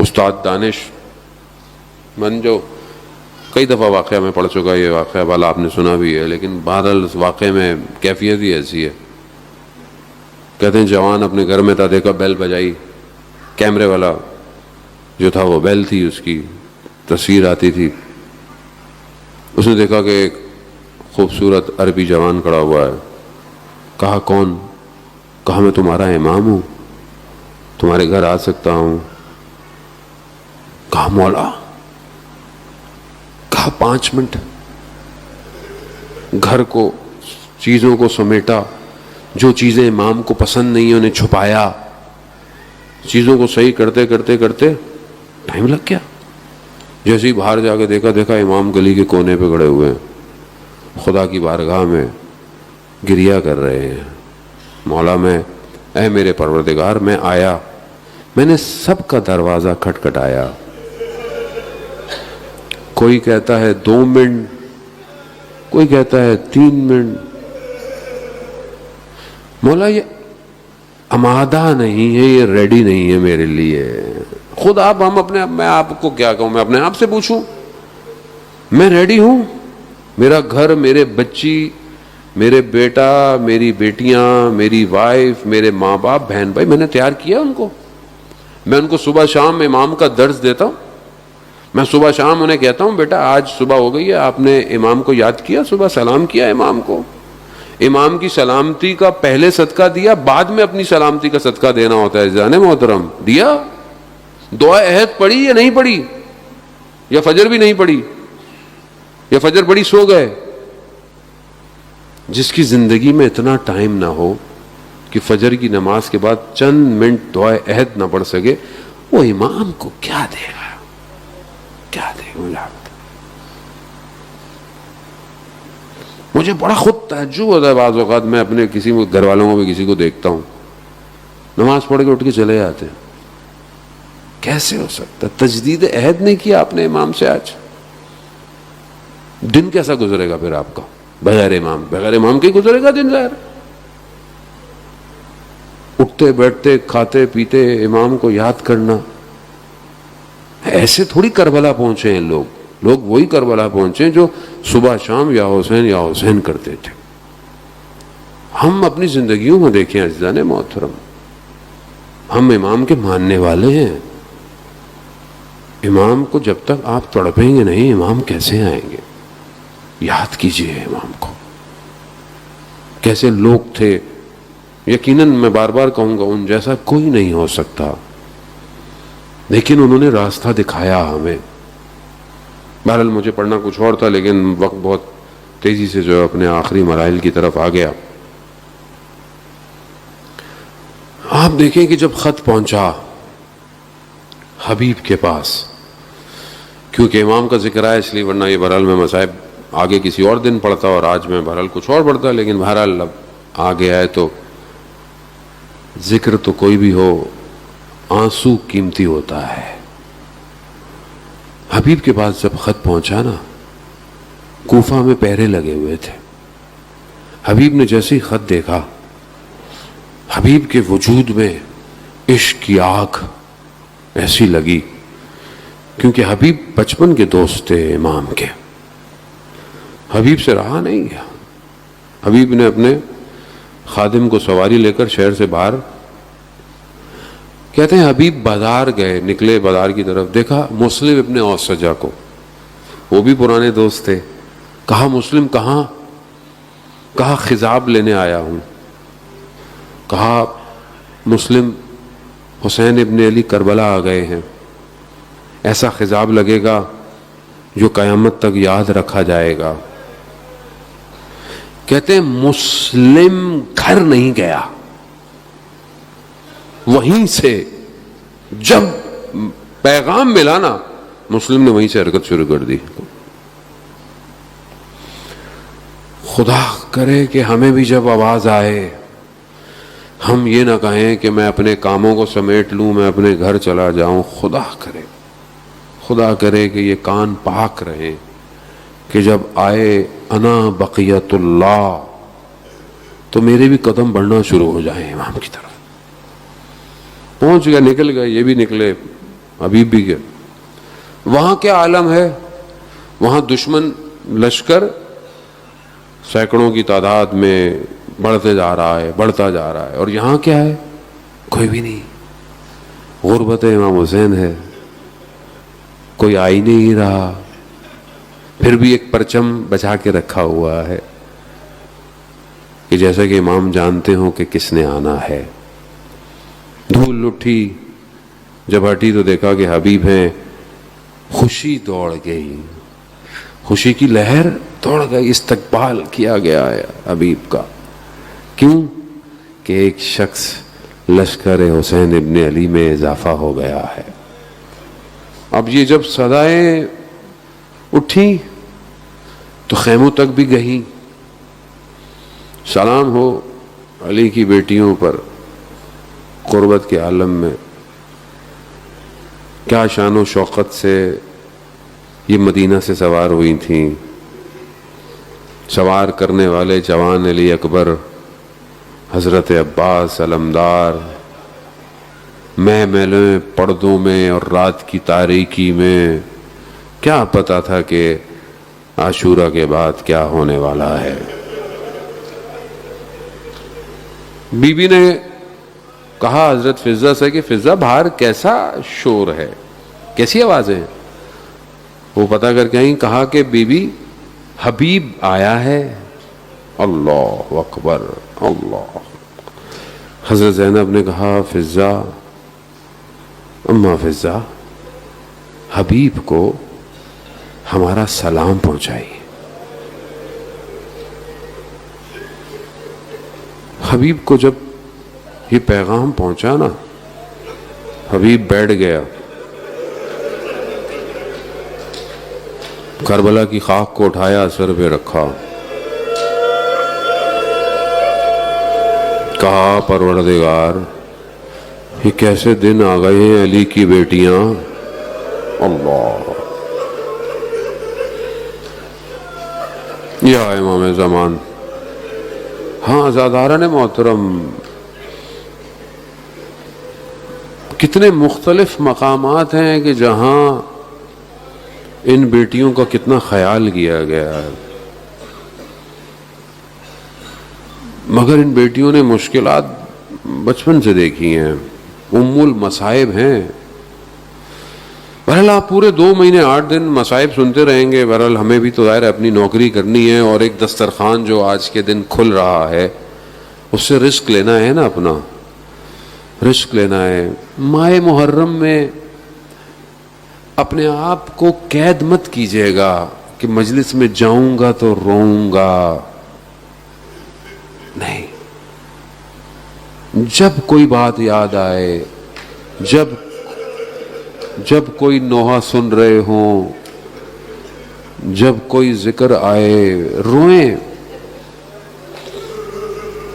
استاد دانش من جو کئی دفعہ واقعہ میں پڑھ چکا، یہ واقعہ والا آپ نے سنا بھی ہے، لیکن بہرحال اس واقعے میں کیفیت ہی ایسی ہے. کہتے ہیں جوان اپنے گھر میں تھا، دیکھا بیل بجائی، کیمرے والا جو تھا وہ بیل تھی، اس کی تصویر آتی تھی. اس نے دیکھا کہ ایک خوبصورت عربی جوان کھڑا ہوا ہے. کہا کون؟ کہا میں تمہارا امام ہوں، تمہارے گھر آ سکتا ہوں؟ کہا مولا. کہا 5 منٹ. گھر کو، چیزوں کو سمیٹا، جو چیزیں امام کو پسند نہیں انہیں چھپایا، چیزوں کو صحیح کرتے کرتے کرتے ٹائم لگ گیا. جیسے ہی باہر جا کے دیکھا امام گلی کے کونے پہ کھڑے ہوئے ہیں، خدا کی بارگاہ میں گریہ کر رہے ہیں. مولا میں، اے میرے پروردگار، میں آیا، میں نے سب کا دروازہ کھٹکھٹایا. کوئی کہتا ہے 2 منٹ، کوئی کہتا ہے 3 منٹ. مولا یہ آمادہ نہیں ہے، یہ ریڈی نہیں ہے میرے لیے. خود آپ، ہم اپنے، میں آپ کو کیا کہوں، میں اپنے آپ سے پوچھوں، میں ریڈی ہوں؟ میرا گھر، میرے بچی، میرے بیٹا، میری بیٹیاں، میری وائف، میرے ماں باپ، بہن بھائی، میں نے تیار کیا ان کو. میں ان کو صبح شام امام کا درس دیتا ہوں. میں صبح شام انہیں کہتا ہوں بیٹا آج صبح ہو گئی ہے، آپ نے امام کو یاد کیا، صبح سلام کیا امام کو، امام کی سلامتی کا پہلے صدقہ دیا، بعد میں اپنی سلامتی کا صدقہ دینا ہوتا ہے. جانے محترم، دیا؟ دعا عہد پڑھی یا نہیں پڑھی؟ یا فجر بھی نہیں پڑھی؟ یا فجر پڑھی سو گئے؟ جس کی زندگی میں اتنا ٹائم نہ ہو کہ فجر کی نماز کے بعد چند منٹ دعا عہد نہ پڑھ سکے، وہ امام کو کیا دے گا؟ کیا دے گا؟ مجھے بڑا خود تعجب ہوتا ہے بعض اوقات، میں اپنے کسی گھر والوں کو بھی کسی کو دیکھتا ہوں نماز پڑھ کے اٹھ کے چلے جاتے ہیں. کیسے ہو سکتا؟ تجدید عہد نہیں کیا آپ نے امام سے. آج دن کیسا گزرے گا پھر آپ کا بغیر امام؟ بغیر امام کے گزرے گا دن ظاہر. اٹھتے بیٹھتے کھاتے پیتے امام کو یاد کرنا. ایسے تھوڑی کربلا پہنچے ہیں لوگ وہی کربلا پہنچے جو صبح شام یا حسین کرتے تھے. ہم اپنی زندگیوں میں دیکھیں عزیزان محترم، ہم امام کے ماننے والے ہیں. امام کو جب تک آپ تڑپیں گے نہیں، امام کیسے آئیں گے؟ یاد کیجئے امام کو، کیسے لوگ تھے. یقیناً میں بار بار کہوں گا ان جیسا کوئی نہیں ہو سکتا، لیکن انہوں نے راستہ دکھایا ہمیں. بہرحال مجھے پڑھنا کچھ اور تھا، لیکن وقت بہت تیزی سے جو اپنے آخری مراحل کی طرف آ گیا. آپ دیکھیں کہ جب خط پہنچا حبیب کے پاس، کیونکہ امام کا ذکر آیا اس لیے، ورنہ یہ بہرحال میں مصائب آگے کسی اور دن پڑھتا اور آج میں بہرحال کچھ اور پڑھتا، لیکن بہرحال اب آ گیا ہے تو ذکر تو کوئی بھی ہو، آنسو قیمتی ہوتا ہے. حبیب کے پاس جب خط پہنچا نا، کوفہ میں پہرے لگے ہوئے تھے. حبیب نے جیسے ہی خط دیکھا، حبیب کے وجود میں عشق کی آگ ایسی لگی، کیونکہ حبیب بچپن کے دوست تھے امام کے. حبیب سے رہا نہیں گیا. حبیب نے اپنے خادم کو سواری لے کر شہر سے باہر، کہتے ہیں حبیب بازار گئے، نکلے بازار کی طرف، دیکھا مسلم ابن اوسجہ کو، وہ بھی پرانے دوست تھے. کہا مسلم کہاں؟ کہا خضاب لینے آیا ہوں. کہا مسلم حسین ابن علی کربلا آ گئے ہیں، ایسا خضاب لگے گا جو قیامت تک یاد رکھا جائے گا. کہتے ہیں مسلم گھر نہیں گیا، وہیں سے جب پیغام ملا نا، مسلم نے وہیں سے حرکت شروع کر دی. خدا کرے کہ ہمیں بھی جب آواز آئے ہم یہ نہ کہیں کہ میں اپنے کاموں کو سمیٹ لوں، میں اپنے گھر چلا جاؤں. خدا کرے کہ یہ کان پاک رہیں کہ جب آئے انا بقیت اللہ تو میرے بھی قدم بڑھنا شروع ہو جائیں امام کی طرف. پہنچ گیا، نکل گئے، یہ بھی نکلے. حبیب بھی گئے. وہاں کیا عالم ہے؟ وہاں دشمن لشکر سینکڑوں کی تعداد میں بڑھتے جا رہا ہے، بڑھتا جا رہا ہے، اور یہاں کیا ہے؟ کوئی بھی نہیں. غربت امام حسین ہے، کوئی آ ہی نہیں رہا، پھر بھی ایک پرچم بچا کے رکھا ہوا ہے کہ جیسا کہ امام جانتے ہوں کہ کس نے آنا ہے. دھول اٹھی، جب ہٹی تو دیکھا کہ حبیب ہیں. خوشی دوڑ گئی، خوشی کی لہر دوڑ گئی، استقبال کیا گیا ہے حبیب کا. کیوں؟ کہ ایک شخص لشکر حسین ابن علی میں اضافہ ہو گیا ہے. اب یہ جب صدائیں اٹھی تو خیموں تک بھی گئیں. سلام ہو علی کی بیٹیوں پر قربت کے عالم میں. کیا شان و شوقت سے یہ مدینہ سے سوار ہوئی تھیں. سوار کرنے والے جوان علی اکبر، حضرت عباس علمدار، مہ میلے پردوں میں اور رات کی تاریکی میں. کیا پتا تھا کہ عاشورہ کے بعد کیا ہونے والا ہے. بی بی نے کہا حضرت فضہ سے کہ فضہ باہر کیسا شور ہے، کیسی آوازیں ہیں؟ وہ پتہ کر کے آئیں. کہا کہ بی بی حبیب آیا ہے. اللہ اکبر اللہ. حضرت زینب نے کہا فضہ، اماں فضہ، حبیب کو ہمارا سلام پہنچائی. حبیب کو جب یہ پیغام پہنچا نا، حبیب بیٹھ گیا، کربلا کی خاک کو اٹھایا، سر پہ رکھا، کہا پروردگار یہ کیسے دن آ گئے ہیں علی کی بیٹیاں. اللہ. یا امام زمان. ہاں عزاداران محترم، کتنے مختلف مقامات ہیں کہ جہاں ان بیٹیوں کا کتنا خیال کیا گیا ہے، مگر ان بیٹیوں نے مشکلات بچپن سے دیکھی ہیں، ام المصائب ہیں. بہرحال آپ پورے 2 مہینے 8 دن مصائب سنتے رہیں گے. بہرحال ہمیں بھی تو ظاہر ہے اپنی نوکری کرنی ہے، اور ایک دسترخوان جو آج کے دن کھل رہا ہے اس سے رزق لینا ہے نا، اپنا رزق لینا ہے. ماہ محرم میں اپنے آپ کو قید مت کیجیے گا کہ مجلس میں جاؤں گا تو روؤں گا. نہیں، جب کوئی بات یاد آئے، جب کوئی نوحہ سن رہے ہوں، جب کوئی ذکر آئے، روئیں.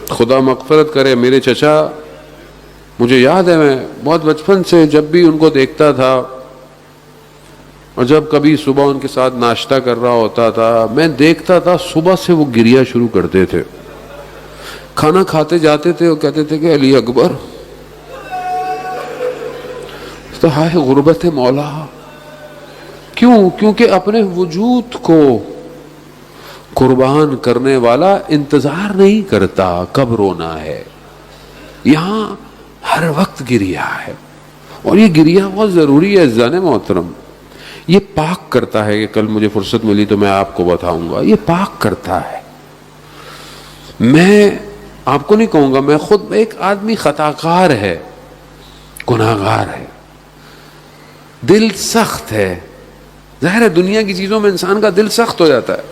خدا مغفرت کرے میرے چچا، مجھے یاد ہے میں بہت بچپن سے جب بھی ان کو دیکھتا تھا اور جب کبھی صبح ان کے ساتھ ناشتہ کر رہا ہوتا تھا، میں دیکھتا تھا صبح سے وہ گریا شروع کرتے تھے. کھانا کھاتے جاتے تھے اور کہتے تھے کہ علی اکبر، تو ہائے غربت مولا. کیوں؟ کیونکہ اپنے وجود کو قربان کرنے والا انتظار نہیں کرتا کب رونا ہے. یہاں ہر وقت گریا ہے، اور یہ گریا بہت ضروری ہے عزیزان محترم. یہ پاک کرتا ہے، کہ کل مجھے فرصت ملی تو میں آپ کو بتاؤں گا، یہ پاک کرتا ہے. میں آپ کو نہیں کہوں گا، میں خود ایک آدمی خطا کار ہے، گناہگار ہے، دل سخت ہے. ظاہر ہے دنیا کی چیزوں میں انسان کا دل سخت ہو جاتا ہے.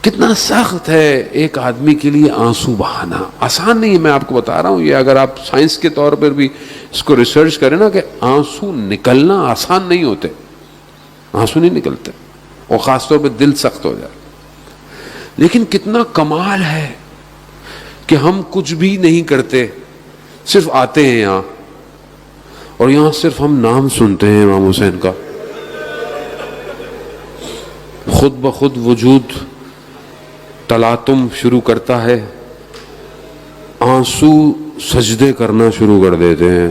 کتنا سخت ہے ایک آدمی کے لیے آنسو بہانا، آسان نہیں ہے. میں آپ کو بتا رہا ہوں، یہ اگر آپ سائنس کے طور پر بھی اس کو ریسرچ کریں نا، کہ آنسو نکلنا آسان نہیں ہوتے، آنسو نہیں نکلتے، اور خاص طور پہ دل سخت ہو جائے. لیکن کتنا کمال ہے کہ ہم کچھ بھی نہیں کرتے، صرف آتے ہیں یہاں، اور یہاں صرف ہم نام سنتے ہیں امام حسین کا. خود بخود وجود تلاطم شروع کرتا ہے، آنسو سجدے کرنا شروع کر دیتے ہیں.